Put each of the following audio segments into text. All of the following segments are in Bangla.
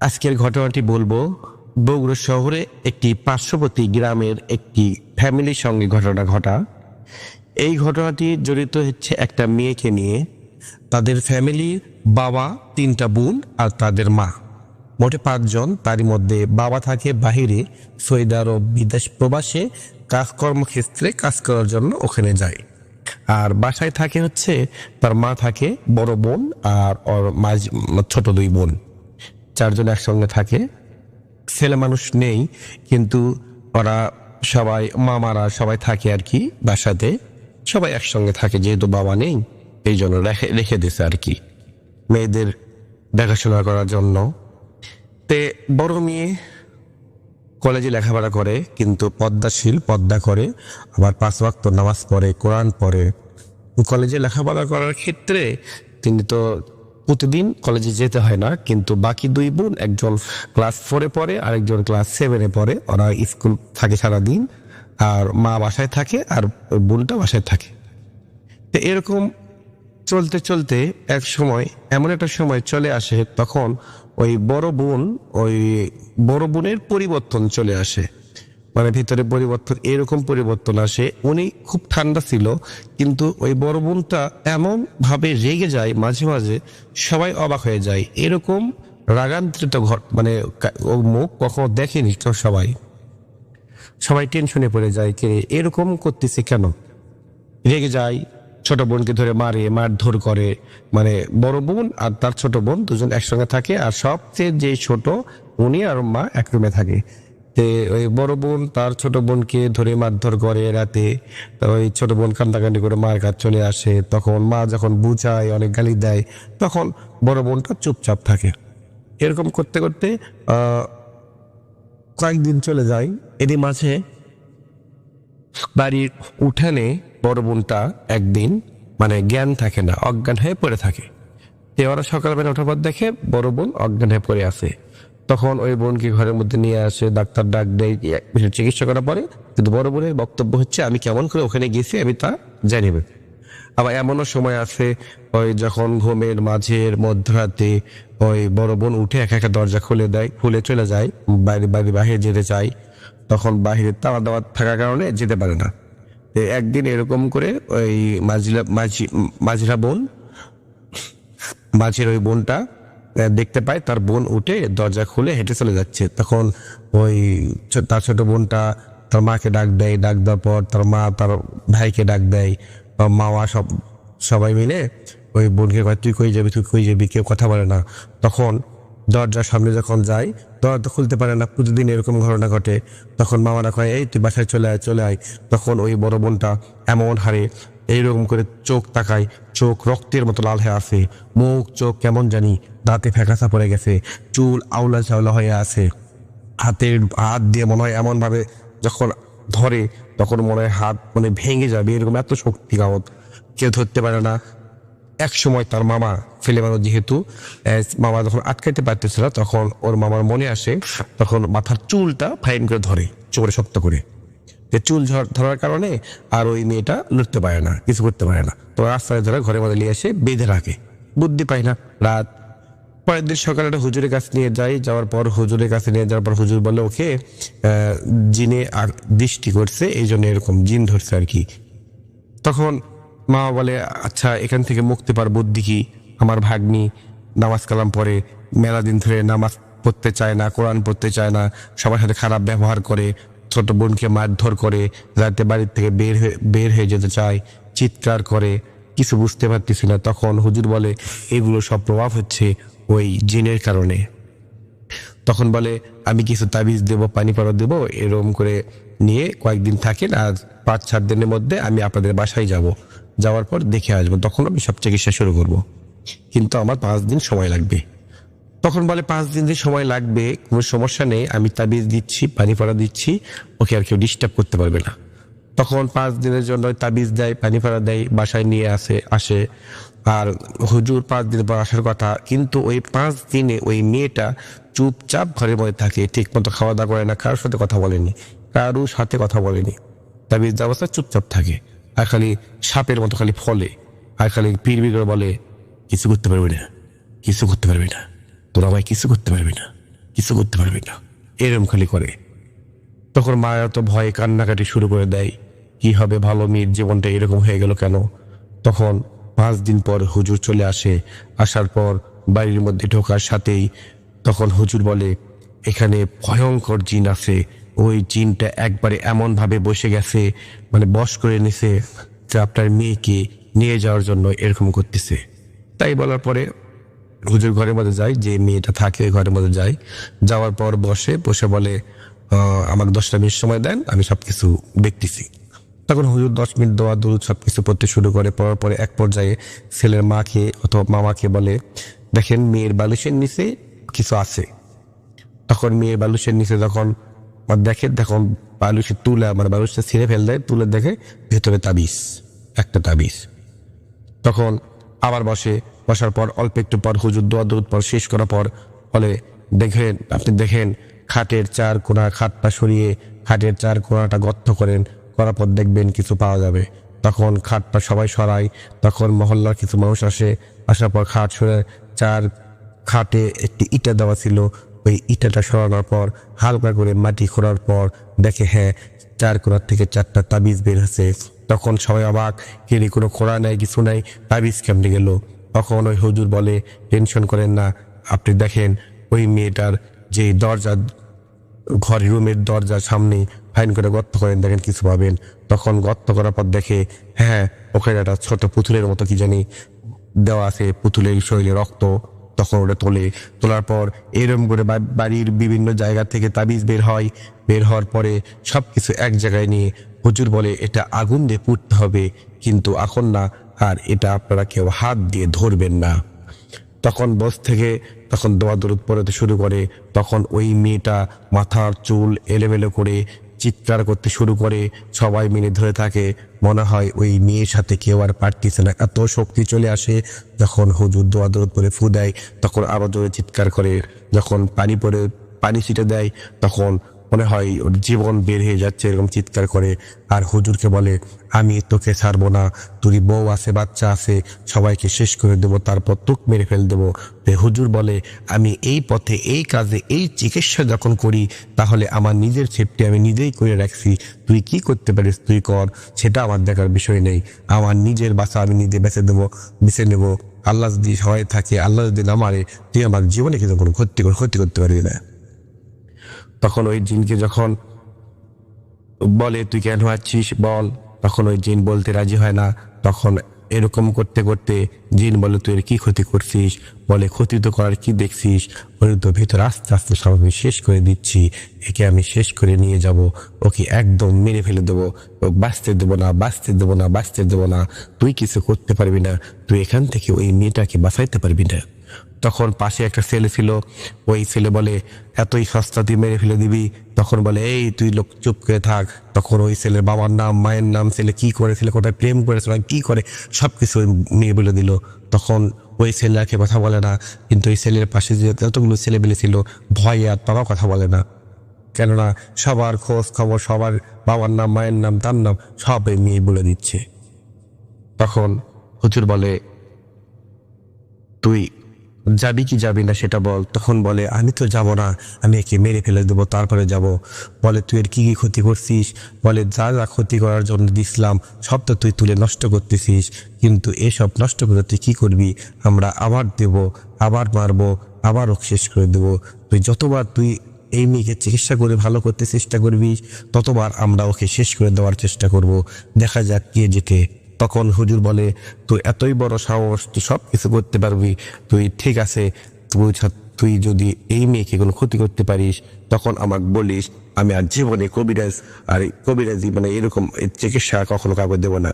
আজকের ঘটনাটি বলবো বগুড়া শহরে একটি পার্শ্ববর্তী গ্রামের একটি ফ্যামিলির সঙ্গে ঘটনা ঘটা। এই ঘটনাটি জড়িত হচ্ছে একটা মেয়েকে নিয়ে। তাদের ফ্যামিলির বাবা, 3টা বোন আর তাদের মা, মোটে 5 জন। তারই মধ্যে বাবা থাকে বাহিরে, সৌদি আরব বিদেশ প্রবাসে কর্মক্ষেত্রে কাজ করার জন্য ওখানে যায়। আর বাসায় থাকে হচ্ছে তার মা থাকে, বড় বোন আর ওর ছোট 2 বোন। 4 জন একসঙ্গে থাকে। ছেলে মানুষ নেই, কিন্তু ওরা সবাই, মামারা সবাই থাকে আর কি বাসাতে। সবাই একসঙ্গে থাকে, যেহেতু বাবা নেই এই জন্য রেখে দিছে আর কি মেয়েদের দেখাশোনা করার জন্য। তে বড় মেয়ে কলেজে লেখাপড়া করে, কিন্তু পর্দা করে, আবার 5 ওয়াক্ত নামাজ পড়ে, কোরআন পড়ে। কলেজে লেখাপড়া করার ক্ষেত্রে তিনি তো প্রতিদিন কলেজে যেতে হয় না, কিন্তু বাকি 2 বোন, একজন ক্লাস 4-এ পড়ে, আরেকজন ক্লাস 7-এ পড়ে। ওরা স্কুল থাকে সারাদিন, আর মা বাসায় থাকে, আর বোনটা বাসায় থাকে। তো এরকম চলতে চলতে এক সময়, এমন একটা সময় চলে আসে, তখন ওই বড় বোনের পরিবর্তন চলে আসে। মানে ভিতরে পরিবর্তন, এরকম পরিবর্তন আসে। উনি খুব ঠান্ডা ছিল, কিন্তু ওই বড় বোনটা এমন ভাবে রেগে যায় মাঝে মাঝে, সবাই অবাক হয়ে যায়। এরকম রাগান্তরিত মানে ও মুখ কখনো দেখেনি তো। সবাই টেনশনে পড়ে যায়, কে এরকম করতেছে, কেন রেগে যায়। ছোট বোনকে ধরে মারধর করে। মানে বড় বোন আর তার ছোট বোন 2 জন একসঙ্গে থাকে, আর সবচেয়ে যে ছোট, উনি আর মা এক রুমে থাকে। তে ওই বড় বোন তার ছোট বোনকে ধরে মারধর করে রাতে। তো ওই ছোট বোন কান্দাকান্দি করে মার কাছে চলে আসে। তখন মা যখন বুঝায়, অনেক গালি দেয়, তখন বড় বোনটা চুপচাপ থাকে। এরকম করতে করতে কয়েকদিন চলে যায়। এরই মাঝে বাড়ির উঠানে বড় বোনটা একদিন, মানে জ্ঞান থাকে না, অজ্ঞান হয়ে পড়ে থাকে। ওরা সকালবেলা ওঠার পর দেখে বড় বোন অজ্ঞান হয়ে পড়ে আছে। তখন ওই বোনকে ঘরের মধ্যে নিয়ে আসে, ডাক্তার ডাক দেয়, চিকিৎসা করার পরে। কিন্তু বড় বোনের বক্তব্য হচ্ছে, আমি কেমন করে ওখানে গেছি আমি তা জানি না। আবার এমনও সময় আছে, ওই যখন ঘুমের মাঝের মধ্যরাতে ওই বড় বোন উঠে একা দরজা খুলে চলে যায়, বাহিরে যেতে চায়। তখন বাহিরে তালা দেওয়া থাকার কারণে যেতে পারে না। একদিন এরকম করে ওই মাঝির ওই বোনটা দেখতে পায়, তার বোন উঠে দরজা খুলে হেঁটে চলে যাচ্ছে। তখন ওই তার ছোট বোনটা তার মাকে ডাক দেয়। ডাক দেওয়ার পর তার মা তার ভাইকে ডাক দেয়। মাওয়া সবাই মিলে ওই বোনকে কয়, তুই কই যাবি, কেউ কথা বলে না। তখন দরজার সামনে যখন যায়, দরজা খুলতে পারে না। প্রতিদিন এরকম ঘটনা ঘটে। তখন মামারা কয়, এই তুই বাসায় চলে আয়। তখন ওই বড় বোনটা এমন হারে এইরকম করে চোখ তাকায়, চোখ রক্তের মতো লাল হয়ে আছে, মুখ চোখ কেমন জানি, দাঁতে ফ্যাকাসা পড়ে গেছে, চুল আউলা চাউলা হয়ে আছে। হাত দিয়ে মনে হয় এমন ভাবে যখন ধরে, তখন মনে হয় হাত মানে ভেঙে যাবে, এরকম এত শক্তি গাওত, কেউ ধরতে পারে না। এক সময় তার মামা ফেলে মানো, যেহেতু মামা যখন আটকাইতে পারতেছিল, তখন ওর মামার মনে আসে, তখন মাথার চুলটা ফাইন করে ধরে, চোরে শক্ত করে। চুল ধরার কারণে আর ওই মেয়েটা লড়তে পারে না, কিছু করতে পারে না। তো রাস্তায় ধরে ঘরের মধ্যে নিয়ে এসে বেঁধে রাখে, বুদ্ধি পায় না। রাত পরের দিন সকালে একটা হুজুরের কাছে নিয়ে যাওয়ার পর হুজুর বলে, ওকে জিনে আর দৃষ্টি করছে, এই জন্য এরকম জিন ধরছে আর কি। তখন মা বলে, আচ্ছা এখান থেকে মুক্তি পার বুদ্ধি কি? আমার ভাগ্নি নামাজ কালাম পড়ে, মেলা দিন ধরে নামাজ পড়তে চায় না, কোরআন পড়তে চায় না, সবার সাথে খারাপ ব্যবহার করে, ছোট বোনকে মারধর করে, রাতে বাড়ির থেকে বের হয়ে যেতে চায়, চিৎকার করে, কিছু বুঝতে পারতেছি না। তখন হুজুর বলে, এগুলো সব প্রভাব হচ্ছে ওই জিনের কারণে। তখন বলে, আমি কিছু তাবিজ দেবো, পানি পড়া দেবো, এরকম করে নিয়ে কয়েকদিন থাকেন, আর 5-7 দিনের মধ্যে আমি আপনাদের বাসায় যাওয়ার পর দেখে আসবো, তখন আমি সব চিকিৎসা শুরু করব, কিন্তু আমার 5 দিন সময় লাগবে। তখন বলে, 5 দিন সময় লাগবে, কোনো সমস্যা নেই, আমি তাবিজ দিচ্ছি, পানি পড়া দিচ্ছি, ওকে আর কেউ ডিস্টার্ব করতে পারবে না। তখন 5 দিনের জন্য তাবিজ দেয়, পানি পড়া দেয়, বাসায় নিয়ে আসে। আর হুজুর 5 দিন পর আসার কথা, কিন্তু ওই 5 দিনে ওই মেয়েটা চুপচাপ ঘরের মধ্যে থাকে, ঠিক মতো খাওয়া দাওয়া করে না, কারোর সাথে কথা বলেনি। তাবিজ অবস্থা চুপচাপ থাকে, আর খালি সাপের মতো খালি ফলে, আর খালি পিড়বিড় করে বলে, কিছু করতে পারবি না, তোরা ভাই কিছু করতে পারবি না। কিছু করতে পারবি না, এরম খালি করে। তখন মা এত ভয়ে কান্নাকাটি শুরু করে দেয়, কি হবে, ভালো মেয়ের জীবনটা এরকম হয়ে গেল কেন। তখন 5 দিন পর হুজুর চলে আসে। আসার পর বাড়ির মধ্যে ঢোকার সাথেই তখন হুজুর বলে, এখানে ভয়ঙ্কর জিন আছে। ওই জিনটা একবারে এমনভাবে বসে গেছে, মানে বশ করে নিছে, যে আপনার মেয়েকে নিয়ে যাওয়ার জন্য এরকম করতেছে। তাই বলার পরে হুজুর ঘরের মধ্যে যায়, যে মেয়েটা থাকে ওই ঘরের মধ্যে যায়। যাওয়ার পর বসে বলে, আমাকে 10টা মিনিট সময় দেন, আমি সবকিছু দেখতেছি। তখন হুজুর 10 মিনিট দোয়া দরুদ সবকিছু পড়তে শুরু করে। পড়ার পরে এক পর্যায়ে ছেলের মাকে অথবা মামাকে বলে, দেখেন মেয়ের বালিশের নিচে কিছু আছে। তখন মেয়ের বালিশের নিচে যখন দেখে, তখন বালিশের তুলে, মানে বালিশটা ছিঁড়ে ফেল দেয়, তুলে দেখে ভেতরে তাবিজ, একটা তাবিজ। তখন আবার বসার পর অল্প একটু পর হুজুর দোয়া দরুদ পর শেষ করার পর বলে, দেখেন আপনি দেখেন খাটের 4 কোণা, খাটটা সরিয়ে খাটের 4 কোণাটা গর্ত করার পর দেখবেন কিছু পাওয়া যাবে। তখন খাটটা সবাই সরায়। তখন মহল্লার কিছু মানুষ আসার পর খাট সরে, 4 খাটে একটি ইটা দেওয়া ছিল। ওই ইটাটা সরানোর পর হালকা করে মাটি খোঁড়ার পর দেখে, হ্যাঁ 4 কোণার থেকে 4টা তাবিজ বের হয়েছে। তখন সবাই অবাক, কেরি কোনো খোঁড়া নেই, কিছু নাই, তাবিজ কেমনে গেল। তখন ওই হুজুর বলে, টেনশন করেন না, আপনি দেখেন ওই মেয়েটার যে দরজা, ঘরের রুমের দরজার সামনে ফাইন করে গর্ত করেন, দেখেন কিছু পাবেন। তখন গর্ত করার পর দেখে, হ্যাঁ ওখানে একটা ছোট পুতুলের মতো কি জানি দেওয়া আছে, পুতুলের শরীরে রক্ত। তখন ওটা তোলার পর এরম করে বাড়ির বিভিন্ন জায়গা থেকে তাবিজ বের হওয়ার পরে সবকিছু এক জায়গায় নিয়ে হুজুর বলে, এটা আগুন দিয়ে পুড়তে হবে, কিন্তু এখন না, আর এটা আপনারা কেউ হাত দিয়ে ধরবেন না। তখন বস থেকে তখন দোয়া দরুদ পড়তে শুরু করে। তখন ওই মেয়েটা মাথার চুল এলোমেলো করে চিৎকার করতে শুরু করে। সবাই মিলে ধরে থাকে, মনে হয় ওই মেয়ের সাথে কেউ আর পারতেছে না, এত শক্তি চলে আসে। যখন হুজুর দোয়া দরুদ পড়ে ফু দেয়, তখন আরো জোরে চিৎকার করে। যখন পানি ছিটে দেয়, তখন মনে হয় ওর জীবন বের হয়ে যাচ্ছে, এরকম চিৎকার করে। আর হুজুরকে বলে, আমি তোকে ছাড়বো না, তোর বউ আছে, বাচ্চা আছে, সবাইকে শেষ করে দেবো, তারপর তোকে মেরে ফেল দেবো। হুজুর বলে, আমি এই পথে, এই কাজে, এই চিকিৎসা যখন করি, তাহলে আমার নিজের সেফটি আমি নিজেই করে রাখছি। তুই কি করতে পারিস তুই কর, সেটা আমার দেখার বিষয় নেই। আমার নিজের বাচ্চা আমি নিজে বেছে নেবো। আল্লাহ যদি সবাই থাকে, আল্লাহ যদি না মারে, তুই আমার জীবনে কিন্তু কোনো ক্ষতি করতে পারবি না। তখন ওই জিনকে যখন বলে, তুই কেন আছিস বল, তখন ওই জিন বলতে রাজি হয় না। তখন এরকম করতে করতে জিন বলে, তুই এর কি ক্ষতি করছিস? বলে, ক্ষতি তো করার কি দেখছিস? বলে, তো ভিতরে আস্তে আস্তে সব আমি শেষ করে দিচ্ছি, একে আমি শেষ করে নিয়ে যাব, ওকে একদম মেরে ফেলে দেবো, ও বাঁচতে দেবো না। তুই কিছু করতে পারবি না, তুই এখান থেকে ওই মেয়েটাকে বাঁচাইতে পারবি না। তখন পাশে একটা ছেলে ছিল, ওই ছেলে বলে, এতই সস্তা তুই মেরে ফেলে দিবি? তখন বলে, এই তুই লোক চুপ করে থাক। তখন ওই ছেলের বাবার নাম, মায়ের নাম, ছেলে কি করে, ছেলে কোথায় প্রেম করেছে, কি করে, সবকিছু মেয়ে বলে দিল। তখন ওই ছেলেকে কথা বলে না, কিন্তু ওই ছেলের পাশে যে যতগুলো ছেলেবেলে ছিল, ভয়ে আর তারাও কথা বলে না, কেননা সবার খোঁজ খবর, সবার বাবার নাম, মায়ের নাম, তার নাম সব এই মেয়ে বলে দিচ্ছে। তখন হুজুর বলে, তুই যাবি কি যাবি না সেটা বল। তখন বলে, আমি তো যাব না, আমি একে মেরে ফেলে দেবো, তারপরে যাব। বলে, তুই এর কি কি ক্ষতি করছিস? বলে, যা যা ক্ষতি করার জন্য দিছিলাম সব তো তুই তুলে নষ্ট করতেছিস, কিন্তু এসব নষ্ট করে তুই কি করবি? আমরা আবার দেব, আবার মারবো, আবার ওকে শেষ করে দেবো। যতবার তুই এই মেয়েকে চিকিৎসা করে ভালো করতে চেষ্টা করবি, ততবার আমরা ওকে শেষ করে দেওয়ার চেষ্টা করব, দেখা যাক কে জেতে। তখন হুজুর বলে, তুই এতই বড় সাহস, তুই সব কিছু করতে পারবি, তুই ঠিক আছে, তুই যদি এই মেয়েকে কোনো ক্ষতি করতে পারিস, তখন আমাকে বলিস, আমি আর জীবনে কবিরাজি মানে এরকম চিকিৎসা কখনো কাউকে দেবো না।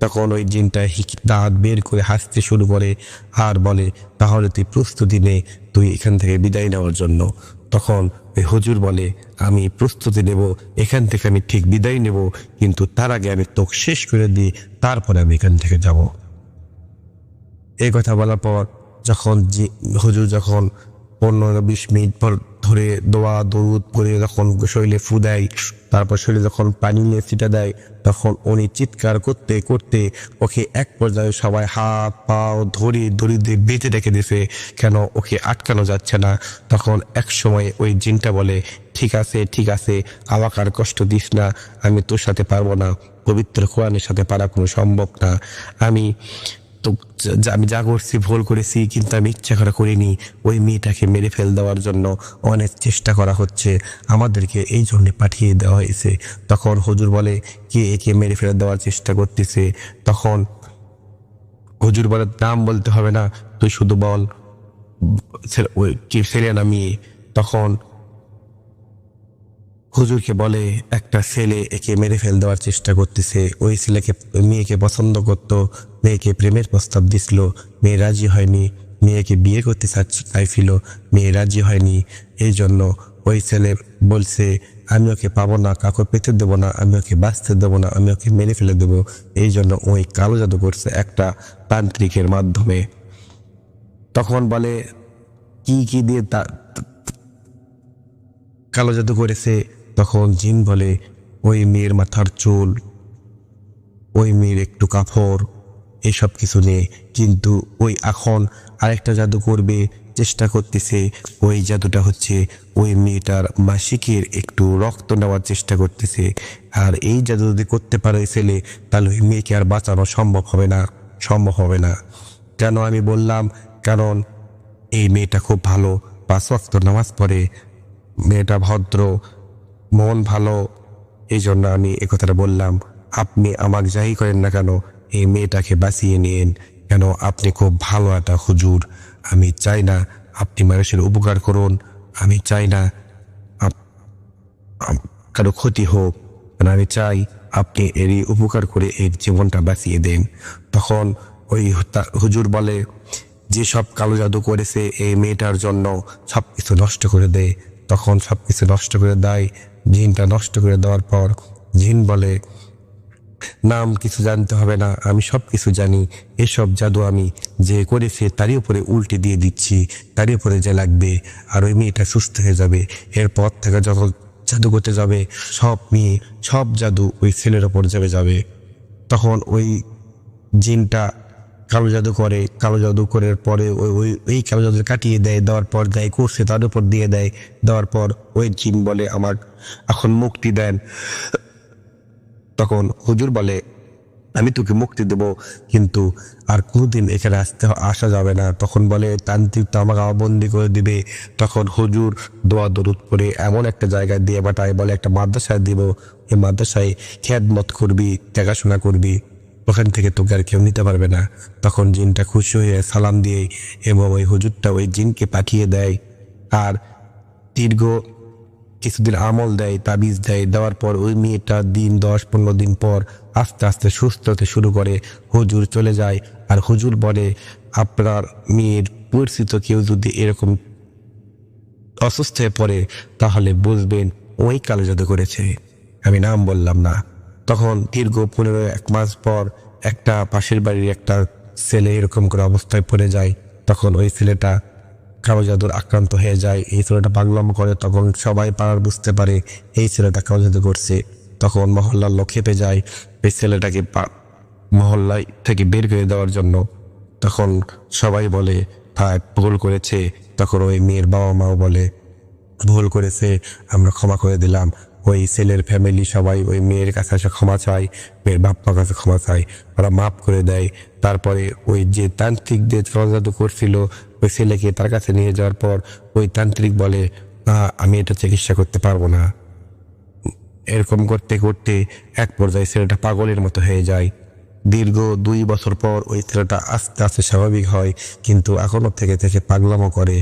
তখন ওই জিনটা দাঁত বের করে হাসতে শুরু করে আর বলে, তাহলে তুই প্রস্তুতি নে, তুই এখান থেকে বিদায় নেওয়ার জন্য। তখন ওই হুজুর বলে, আমি প্রস্তুতি নেব, এখান থেকে আমি ঠিক বিদায় নেব, কিন্তু তার আগে আমি তোকে শেষ করে দিই, তারপরে আমি এখান থেকে যাব। এই কথা বলার পর যখন হুজুর যখন 15-20 মিনিট পর ধরে দোয়া দরুদ করে যখন শরীরে ফু দেয়, তারপর শরীরে যখন পানি নিয়ে ছিটা দেয়, তখন উনি চিৎকার করতে করতে ওকে এক পর্যায়ে সবাই হাত পাও ধরে দড়ি দিয়ে বেঁধে রেখে দিয়েছে, কেন ওকে আটকানো যাচ্ছে না। তখন এক সময় ওই জিনটা বলে, ঠিক আছে ঠিক আছে, আমাকে আর কষ্ট দিস না, আমি তোর সাথে পারবো না, পবিত্র কোরআনের সাথে পারা কোনো সম্ভব না। আমি তো আমি যা করছি ভুল করেছি, কিন্তু আমি ইচ্ছা করে করিনি। ওই মেয়েটাকে মেরে ফেল দেওয়ার জন্য অনেক চেষ্টা করা হচ্ছে, আমাদেরকে এই জন্য পাঠিয়ে দেওয়া হয়েছে। তখন হুজুর বলে, কে একে মেরে ফেলে দেওয়ার চেষ্টা করতেছে? তখন হুজুর বলে, নাম বলতে হবে না, তুই শুধু বল ওই কি ছেলে না মেয়ে। তখন হুজুরকে বলে, একটা ছেলে একে মেরে ফেল দেওয়ার চেষ্টা করতেছে। ওই ছেলেকে মেয়েকে পছন্দ করতো, মেয়েকে প্রেমের প্রস্তাব দিছিল, মেয়ে রাজি হয়নি, মেয়েকে বিয়ে করতে চাইছিল, মেয়ে রাজি হয়নি। এই জন্য ওই ছেলে বলছে, আমি ওকে পাবো না, কাউকে পেতে দেবো না, আমি ওকে বাঁচতে দেবো না, আমি ওকে মেরে ফেলে দেবো। এই জন্য ওই কালো জাদু করছে একটা তান্ত্রিকের মাধ্যমে। তখন বলে, কি কি দিয়ে কালো জাদু করেছে? তখন জিন বলে, ওই মেয়ের মাথার চুল, ওই মেয়ের একটু কাপড়, এসব কিছু নিয়ে। কিন্তু ওই এখন আরেকটা জাদু করবে চেষ্টা করতেছে। ওই জাদুটা হচ্ছে ওই মেয়েটার মাসিকের একটু রক্ত নেওয়ার চেষ্টা করতেছে। আর এই জাদু যদি করতে পারে ছেলে, তাহলে ওই মেয়েকে আর বাঁচানো সম্ভব হবে না, সম্ভব হবে না। কেন আমি বললাম? কারণ এই মেয়েটা খুব ভালো, 5 ওয়াক্ত নামাজ পড়ে, মেয়েটা ভদ্র, মন ভালো, এই জন্য আমি এ কথাটা বললাম। আপনি আমাকে যাই করেন না কেন, এই মেয়েটাকে বাঁচিয়ে নিন, কেন আপনি খুব ভালো একটা হুজুর। আমি চাই না আপনি মানুষের উপকার করুন, আমি চাই না কারো ক্ষতি হোক, আমি চাই আপনি এরই উপকার করে এর জীবনটা বাঁচিয়ে দেন। তখন ওই হুজুর বলে, যে সব কালো জাদু করেছে এই মেয়েটার জন্য সব কিছু নষ্ট করে দেয়। তখন সব কিছু নষ্ট করে দেয়। জিনটা নষ্ট করে দেওয়ার পর জিন বলে, নাম কিছু জানতে হবে না, আমি সব কিছু জানি। এসব জাদু আমি যে করেছে তারই উপরে উল্টে দিয়ে দিচ্ছি, তারই উপরে যে লাগবে, আর ওই মেয়েটা সুস্থ হয়ে যাবে। এরপর থেকে যত জাদু করতে যাবে, সব মেয়ে সব জাদু ওই ছেলের ওপর যাবে। তখন ওই জিনটা কালো জাদু করে, কালো জাদু করার পরে ওই কালো জাদু কাটিয়ে দেয়, দেওয়ার পর যাই করছে তার উপর দিয়ে দেয়। দেওয়ার পর ওই জিন বলে, আমার এখন মুক্তি দেন। তখন হুজুর বলে, আমি তোকে মুক্তি দেব, কিন্তু আর কোনোদিন এখানে আসা যাবে না। তখন বলে, তান্ত্রিক তো আমাকে বন্দি করে দিবে। তখন হুজুর দোয়া দরুদ করে এমন একটা জায়গায় দিয়ে পাঠায়, বলে একটা মাদ্রাসায় দিব, এই মাদ্রাসায় খেদমত করবি, দেখাশোনা করবি, ওখান থেকে তোকে আর কেউ নিতে পারবে না। তখন জিনটা খুশি হয়ে সালাম দিয়ে এবং ওই হুজুরটা ওই জিনকে পাঠিয়ে দেয়। আর দীর্ঘ কিছুদিন আমল দেয়, তাবিজ দেয়। দেওয়ার পর ওই মেয়েটা 10-15 দিন পর আস্তে আস্তে সুস্থ হতে শুরু করে। হুজুর চলে যায়, আর হুজুর বলে, আপনার মেয়ের পরিচিত কেউ যদি এরকম অসুস্থ হয়ে পড়ে, তাহলে বুঝবেন ওই কালো জাদু করেছে। আমি নাম বললাম না। তখন দীর্ঘ 15-1 মাস পর একটা পাশের বাড়ির একটা ছেলে এরকম করে অবস্থায় পড়ে যায়। তখন ওই ছেলেটা কালো জাদুর আক্রান্ত হয়ে যায়। এই ছেলেটা পাগলামো করে। তখন সবাই পাড়ার বুঝতে পারে এই ছেলেটা কালো জাদু করছে। তখন মহল্লার লোক খেপে যায় এই ছেলেটাকে মহল্লায় থেকে বের করে দেওয়ার জন্য। তখন সবাই বলে, থাক, ভুল করেছে। তখন ওই মেয়ের বাবা মাও বলে, ভুল করেছে, আমরা ক্ষমা করে দিলাম। ওই ছেলের ফ্যামিলি সবাই ওই মেয়ের কাছে এসে ক্ষমা চায়, মেয়ের বাপ মার কাছে ক্ষমা চায়, ওরা মাফ করে দেয়। তারপরে ওই যে তান্ত্রিক যে জাদু করছিল ওই ছেলেকে তার কাছে নিয়ে যাওয়ার পর ওই তান্ত্রিক বলে, না, আমি এটা চিকিৎসা করতে পারবো না। এরকম করতে করতে এক পর্যায়ে ছেলেটা পাগলের মতো হয়ে যায়। দীর্ঘ 2 বছর পর ওই ছেলেটা আস্তে আস্তে স্বাভাবিক হয়, কিন্তু এখনো থেকে থেকে পাগলামো করে।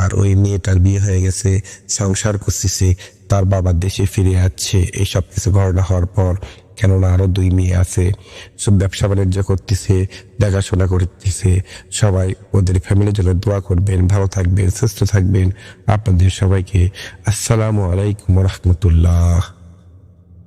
আর ওই মেয়েটার বিয়ে হয়ে গেছে, সংসার করতেছে, তার বাবা দেশে ফিরে আসছে এইসব কিছু ঘটনা হওয়ার পর। কেননা আরো 2 মেয়ে আছে, সব ব্যবসা বাণিজ্য করতেছে, দেখাশোনা করতেছে। সবাই ওদের ফ্যামিলির জন্য দোয়া করবেন, ভালো থাকবেন, সুস্থ থাকবেন। আপনাদের সবাইকে আসসালামু আলাইকুম রহমতুল্লাহ।